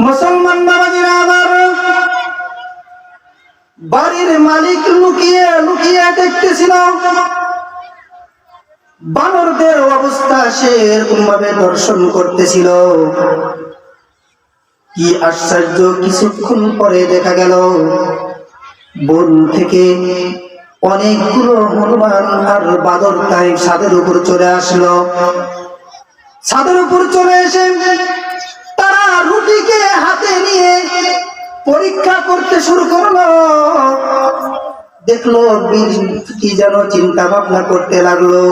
মুসলমান বাবাজিরা আমার, বাড়ির মালিক লুকিয়ে লুকিয়ে দেখতেছিল বানরদের অবস্থা, সে এরকম ভাবে দর্শন করতেছিল। কি আশ্চর্য, কিছুক্ষণ পরে দেখা গেল বন থেকে অনেকগুলো হনুমান আর বাদর তাই ছাদের উপর চলে আসলো। ছাদের উপর চলে এসে তারা রুটিকে হাতে নিয়ে পরীক্ষা করতে শুরু করলো। দেখলো কি যেন চিন্তা ভাবনা করতে লাগলো।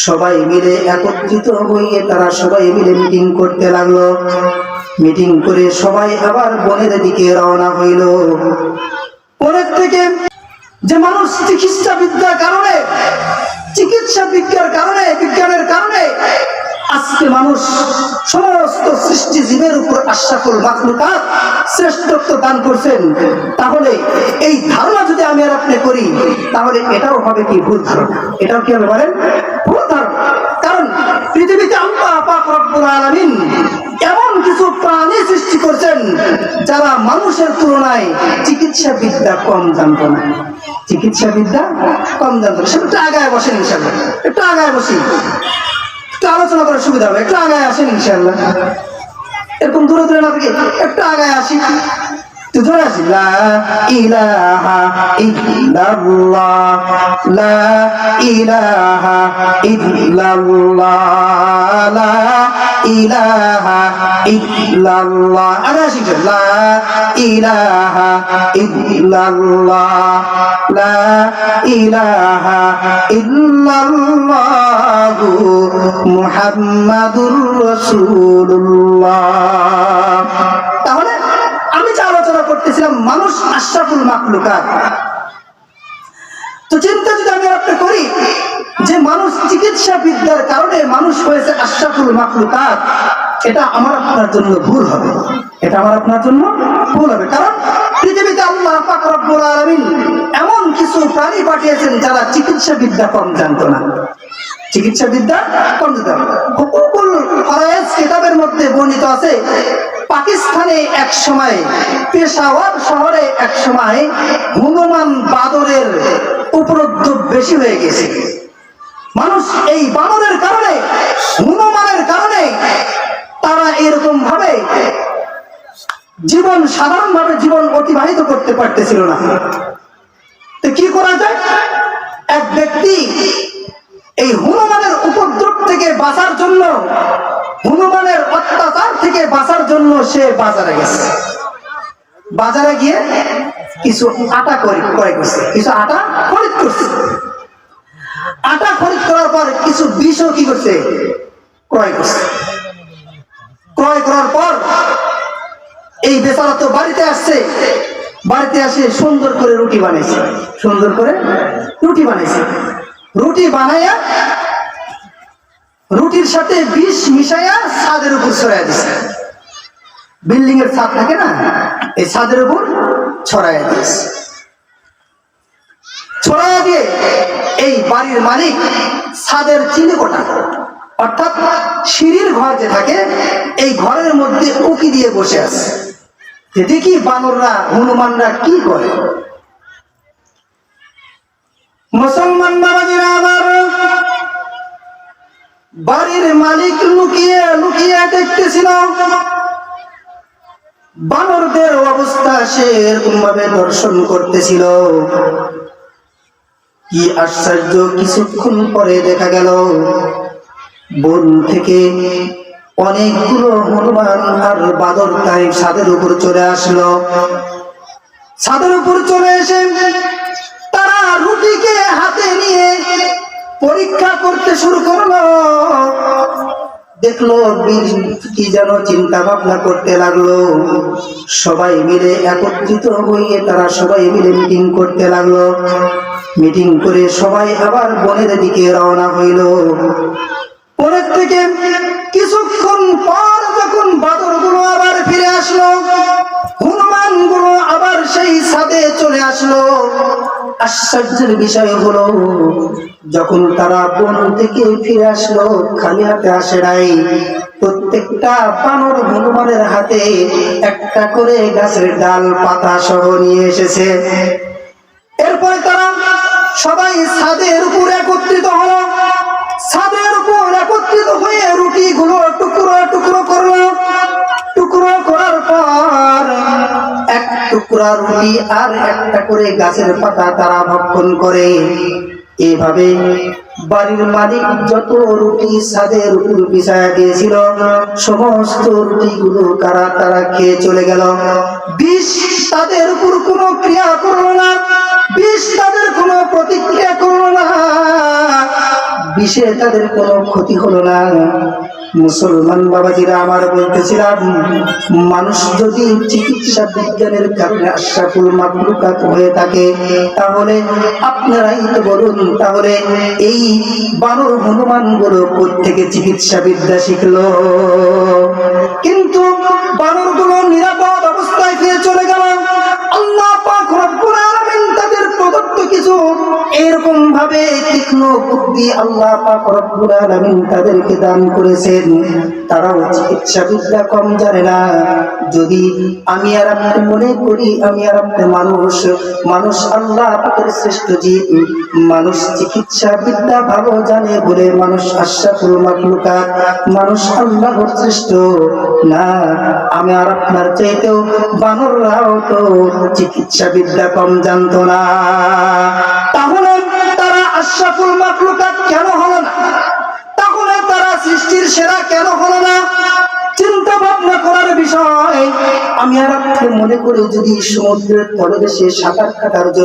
সবাই মিলে একত্রিত হয়ে তারা সবাই মিলে মিটিং করতে লাগলো। মিটিং করে সবাই আবার বনের দিকে রওনা হইল। বনের থেকে যে মানুষ চিকিৎসা বিদ্যার কারণে, চিকিৎসা বিজ্ঞানের কারণে আজকে মানুষ সমস্ত সৃষ্টি জীবের উপর আশরাফুল মাখলুকাত শ্রেষ্ঠত্ব দান করছেন, তাহলে এই ধারণা যদি আমি আর আপনি করি, তাহলে এটাও হবে কি ভুল ধারণা। এটাও কি হবে বলেন? ভুল ধারণা। কারণ পৃথিবীতে আল্লাহ পাক রব্বুল আলামিন এমন কিছু প্রাণী সৃষ্টি করছেন যারা মানুষের তুলনায় চিকিৎসা বিদ্যা কম জানতো না। চিকিৎসা বিদ্যা কম জানতো না। সেটা আগায় বসেন ইনশাআল্লাহ, একটু আগায় বসি, একটু আলোচনা করার সুবিধা হবে। একটু আগায় আসেন ইনশাআল্লাহ, এরকম দূরে দূরে না থেকে একটু আগায় আসি, একটু জোরে আসি। লা ইলাহা ইল্লাল্লাহ, লা ইলাহা ইল্লাল্লাহ, লা ইলাহা ইল্লাল্লাহ। আগে আসি, লা ইলাহা ইল্লাল্লাহ, লা ইলাহা ইল্লাল্লাহ, মুহাম্মাদুর রাসূলুল্লাহ। তাহলে আমি যে আলোচনা করতেছিলাম মানুষ আশরাফুল মাখলুকাত, তো চিন্তা যদি আমি আপনি করি যে মানুষ চিকিৎসা বিদ্যার কারণে মানুষ হয়েছে আশরাফুল মাখলুকাত, এটা আমার আপনার জন্য ভুল হবে। এটা আমার আপনার জন্য ভুল হবে। কারণ পৃথিবীতে আল্লাহ পাক রব্বুল আলামিন এমন কিছু প্রাণী পাঠিয়েছেন যারা চিকিৎসা বিদ্যা কম জানতো না। চিকিৎসা বিদ্যা কম জানতো না। হুকুকুল ফরায়েজ কিতাবের মধ্যে বর্ণিত আছে, পাকিস্তানে এক সময়, পেশাওয়ার শহরে এক সময় হনুমান বাদরের উপদ্রব বেশি হয়ে গেছে। মানুষ এই বানরের কারণে, হনুমানের কারণে তারা এরকম ভাবে জীবন, সাধারণভাবে জীবন অতিবাহিত করতে পারতেছিল না। তো কি করা যায়? এক ব্যক্তি এই হনুমানের উপদ্রব থেকে বাঁচার জন্য, হনুমানের অত্যাচার থেকে বাঁচার জন্য সে বাজারে গেছে। বাজারে গিয়ে কিছু আটা ক্রয় করছে, কিছু আটা খরিদ করছে। আটা খরিদ করার পর কিছু বিষও কি করছে? ক্রয় করছে। ক্রয় করার পর এই বেচারা তো বাড়িতে আসছে, বাড়িতে আসে সুন্দর করে রুটি বানাইছে, সুন্দর করে রুটি বানাইছে। রুটি বানাইয়া রুটির সাথে বিষ মিশাইয়া ছাদের উপর ছড়াইয়া দিছে। বিল্ডিং এর ছাদ থাকে না, এই ছাদের উপর ছড়াইয়া দিয়েছে। ছড়াইয়া দিয়ে এই বাড়ির মালিক ছাদের চিলেকোঠা, অর্থাৎ সিঁড়ির ঘর যে থাকে, এই ঘরের মধ্যে উকি দিয়ে বসে আছে। দেখি বানররা, হনুমানরা কি করে। মুসলমান বাবাজিরা আমার, বাড়ির মালিক লুকিয়ে লুকিয়ে দেখতেছিল বানরদের অবস্থা, সে এরকম ভাবে দর্শন করতেছিল। কি আশ্চর্য, কিছুক্ষণ পরে দেখা গেল বন থেকে অনেকগুলো হনুমান আর বাদর তাই ছাদের উপর চলে আসলো। ছাদের উপর চলে এসে তারা রুটিকে হাতে নিয়ে পরীক্ষা করতে শুরু করলো। দেখলো কি যেন চিন্তা ভাবনা করতে লাগলো। সবাই মিলে একত্রিত হয়ে তারা সবাই মিলে মিটিং করতে লাগলো। মিটিং করে সবাই আবার বনের দিকে রওনা হইল। বনের থেকে কিছুক্ষণ পর যখন বাদরগুলো আবার ফিরে আসলো, হনুমানগুলো আবার সেই ছাদে চলে আসলো। আশ্চর্যের বিষয় হলো, যখন তারা বন থেকে ফিরে আসলো খালি হাতে আসে নাই। প্রত্যেকটা বানর হনুমানের হাতে একটা করে গাছের ডাল পাতা সহ নিয়ে এসেছে। এরপর তারা সবাই ছাদের উপর একত্রিত হলো। ছাদের উপর একত্রিত হয়ে রুটিগুলো টুকরো টুকরো করলো। টুকরো করার পর এক টুকরা রুটি আর একটা করে গাছের পাতা তারা ভক্ষণ করে। এভাবে বাড়ির মালিক যত রুটি ছাদের উপর বিছায়া দিয়েছিল সমস্ত রুটিগুলো তারা খেয়ে চলে গেল। বিষ তাদের উপর কোনো ক্রিয়া করলো না, বিষ তাদের কোনো প্রতিক্রিয়া করলো না, বিষে তাদের কোনো ক্ষতি হলো না। মুসলমান বাবাজিরা আমার বলতেছিলাম, মানুষ যদি চিকিৎসা বিজ্ঞানের কারণে আশরাফুল মাখলুকাত হয়ে থাকে, তাহলে আপনারাই তো বলুন, তাহলে এই বানর হনুমান গুলো কোত্থেকে চিকিৎসা বিদ্যা শিখলো? কিন্তু বানর গুলো নিরাপদ অবস্থায় ফিরে চলে গেল। আল্লাহ পাক রব্বুল আলামিন তাদের প্রদত্ত কিছু এরকম ভাবে তীক্ষ্ণ বুদ্ধি আল্লাহ পাক রব্বুল আলামিন তাদেরকে দান করেছেন। তারাও চিকিৎসা বিদ্যা কম জানে না। যদি আমি আর আপনি মনে করি আমি আর আপনি মানুষ আল্লাহ পাকের শ্রেষ্ঠ জীব, মানুষ চিকিৎসা বিদ্যা ভালো জানে বলে মানুষ আশরাফুল মাখলুকাত, মানুষ আল্লাহর শ্রেষ্ঠ না। আমি আর আপনার চাইতেও বানররাও তো চিকিৎসা বিদ্যা কম জানতো না। তাহলে তারা আশরাফুল মাখলুকাত কেন হলো না? তাহলে তারা সৃষ্টির সেরা কেন হলো না? চিন্তা ভাবনা করার বিষয়। আমি আর আপনি মনে করি যদি সমুদ্রের তলদেশে সাঁতার কাটার জন্য